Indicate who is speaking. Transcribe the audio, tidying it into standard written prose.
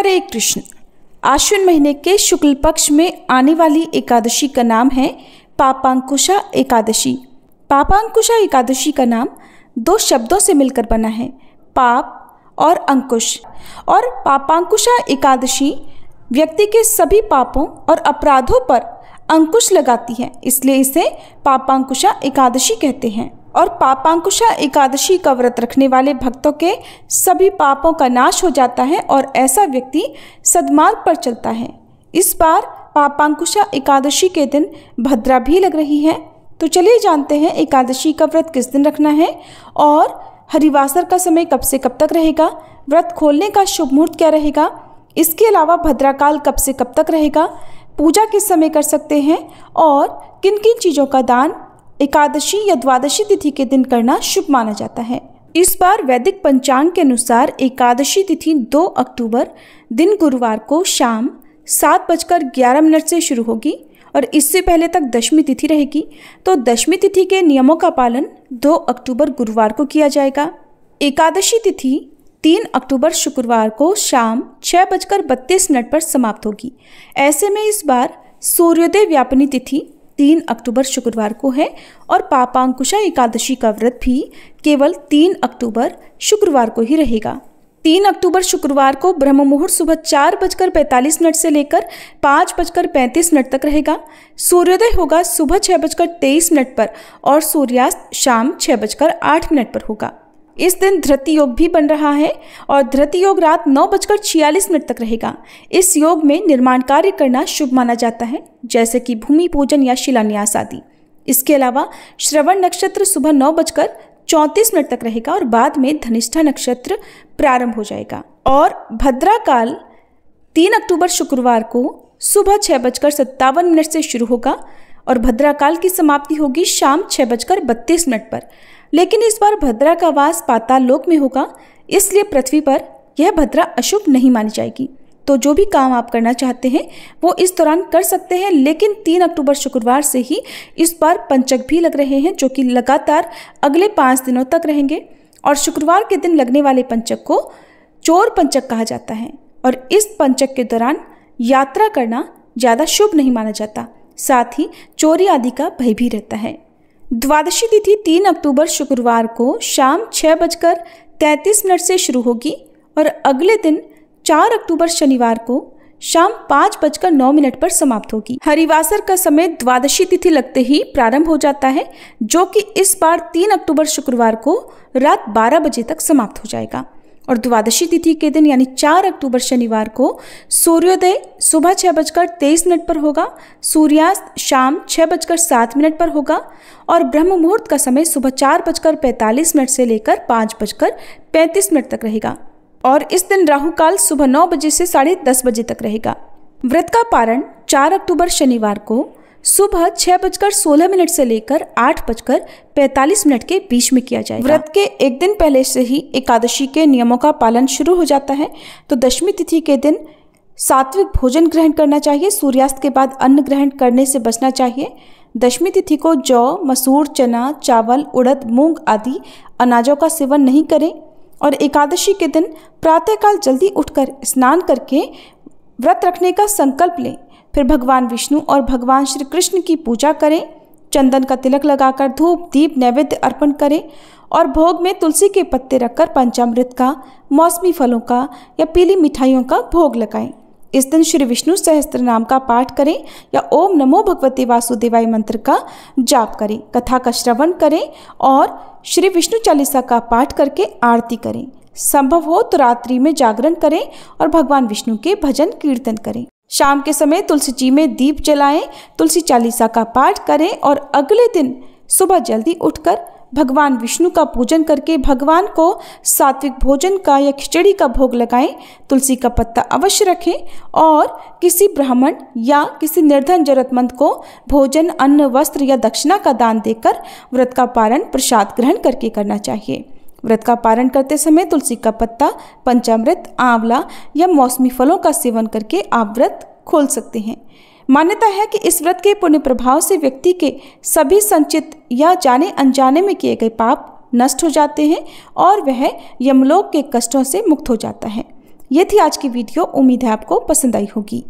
Speaker 1: हरे कृष्ण। आश्विन महीने के शुक्ल पक्ष में आने वाली एकादशी का नाम है पापांकुशा एकादशी। पापांकुशा एकादशी का नाम दो शब्दों से मिलकर बना है, पाप और अंकुश। और पापांकुशा एकादशी व्यक्ति के सभी पापों और अपराधों पर अंकुश लगाती है, इसलिए इसे पापांकुशा एकादशी कहते हैं। और पापांकुशा एकादशी का व्रत रखने वाले भक्तों के सभी पापों का नाश हो जाता है और ऐसा व्यक्ति सद्मार्ग पर चलता है। इस बार पापांकुशा एकादशी के दिन भद्रा भी लग रही है, तो चलिए जानते हैं एकादशी का व्रत किस दिन रखना है और हरिवासर का समय कब से कब तक रहेगा, व्रत खोलने का शुभ मुहूर्त क्या रहेगा, इसके अलावा भद्राकाल कब से कब तक रहेगा, पूजा किस समय कर सकते हैं और किन किन चीज़ों का दान एकादशी या द्वादशी तिथि के दिन करना शुभ माना जाता है। इस बार वैदिक पंचांग के अनुसार एकादशी तिथि 2 अक्टूबर दिन गुरुवार को शाम 7:11 से शुरू होगी और इससे पहले तक दशमी तिथि रहेगी। तो दशमी तिथि के नियमों का पालन 2 अक्टूबर गुरुवार को किया जाएगा। एकादशी तिथि 3 अक्टूबर शुक्रवार को शाम 6:32 पर समाप्त होगी। ऐसे में इस बार सूर्योदय व्यापनी तिथि 3 अक्टूबर शुक्रवार को है और पापांकुशा एकादशी का व्रत भी केवल 3 अक्टूबर शुक्रवार को ही रहेगा। 3 अक्टूबर शुक्रवार को ब्रह्म मुहूर्त सुबह 4:45 से लेकर 5:35 तक रहेगा। सूर्योदय होगा सुबह 6:23 पर और सूर्यास्त शाम 6:08 पर होगा। इस दिन धृति योग भी बन रहा है और धृति योग रात 9:46 तक रहेगा। इस योग में निर्माण कार्य करना शुभ माना जाता है, जैसे कि भूमि पूजन या शिलान्यास आदि। इसके अलावा श्रवण नक्षत्र सुबह 9:34 तक रहेगा और बाद में धनिष्ठा नक्षत्र प्रारंभ हो जाएगा। और भद्राकाल 3 अक्टूबर शुक्रवार को सुबह 6:57 से शुरू होगा और भद्राकाल की समाप्ति होगी शाम 6:32 पर। लेकिन इस बार भद्रा का वास पाताल लोक में होगा, इसलिए पृथ्वी पर यह भद्रा अशुभ नहीं मानी जाएगी। तो जो भी काम आप करना चाहते हैं वो इस दौरान कर सकते हैं, लेकिन 3 अक्टूबर शुक्रवार से ही इस बार पंचक भी लग रहे हैं, जो कि लगातार अगले 5 दिनों तक रहेंगे। और शुक्रवार के दिन लगने वाले पंचक को चोर पंचक कहा जाता है और इस पंचक के दौरान यात्रा करना ज़्यादा शुभ नहीं माना जाता, साथ ही चोरी आदि का भय भी रहता है। द्वादशी तिथि 3 अक्टूबर शुक्रवार को शाम 6:33 से शुरू होगी और अगले दिन 4 अक्टूबर शनिवार को शाम 5:09 पर समाप्त होगी। हरिवासर का समय द्वादशी तिथि लगते ही प्रारंभ हो जाता है, जो कि इस बार 3 अक्टूबर शुक्रवार को रात 12 बजे तक समाप्त हो जाएगा। और द्वादशी तिथि के दिन यानी 4 अक्टूबर शनिवार को सूर्योदय सुबह 6:23 पर होगा, सूर्यास्त शाम 6:07 पर होगा और ब्रह्म मुहूर्त का समय सुबह 4:45 से लेकर 5:35 तक रहेगा। और इस दिन राहु काल सुबह 9 बजे से 10:30 बजे तक रहेगा। व्रत का पारण 4 अक्टूबर शनिवार को सुबह 6:16 से लेकर 8:45 के बीच में किया जाएगा। व्रत के एक दिन पहले से ही एकादशी के नियमों का पालन शुरू हो जाता है। तो दशमी तिथि के दिन सात्विक भोजन ग्रहण करना चाहिए, सूर्यास्त के बाद अन्न ग्रहण करने से बचना चाहिए। दशमी तिथि को जौ, मसूर, चना, चावल, उड़द, मूंग आदि अनाजों का सेवन नहीं करें। और एकादशी के दिन प्रातःकाल जल्दी उठकर स्नान करके व्रत रखने का संकल्प लें। फिर भगवान विष्णु और भगवान श्री कृष्ण की पूजा करें, चंदन का तिलक लगाकर धूप दीप नैवेद्य अर्पण करें और भोग में तुलसी के पत्ते रखकर पंचामृत का, मौसमी फलों का या पीली मिठाइयों का भोग लगाएं। इस दिन श्री विष्णु सहस्त्र नाम का पाठ करें या ओम नमो भगवते वासुदेवाय मंत्र का जाप करें, कथा का श्रवण करें और श्री विष्णु चालीसा का पाठ करके आरती करें। संभव हो तो रात्रि में जागरण करें और भगवान विष्णु के भजन कीर्तन करें। शाम के समय तुलसी जी में दीप जलाएं, तुलसी चालीसा का पाठ करें और अगले दिन सुबह जल्दी उठकर भगवान विष्णु का पूजन करके भगवान को सात्विक भोजन का या खिचड़ी का भोग लगाएं। तुलसी का पत्ता अवश्य रखें और किसी ब्राह्मण या किसी निर्धन जरूरतमंद को भोजन, अन्न, वस्त्र या दक्षिणा का दान देकर व्रत का पारण प्रसाद ग्रहण करके करना चाहिए। व्रत का पारण करते समय तुलसी का पत्ता, पंचामृत, आंवला या मौसमी फलों का सेवन करके आप व्रत खोल सकते हैं। मान्यता है कि इस व्रत के पुण्य प्रभाव से व्यक्ति के सभी संचित या जाने अनजाने में किए गए पाप नष्ट हो जाते हैं और वह यमलोक के कष्टों से मुक्त हो जाता है। ये थी आज की वीडियो। उम्मीद है आपको पसंद आई होगी।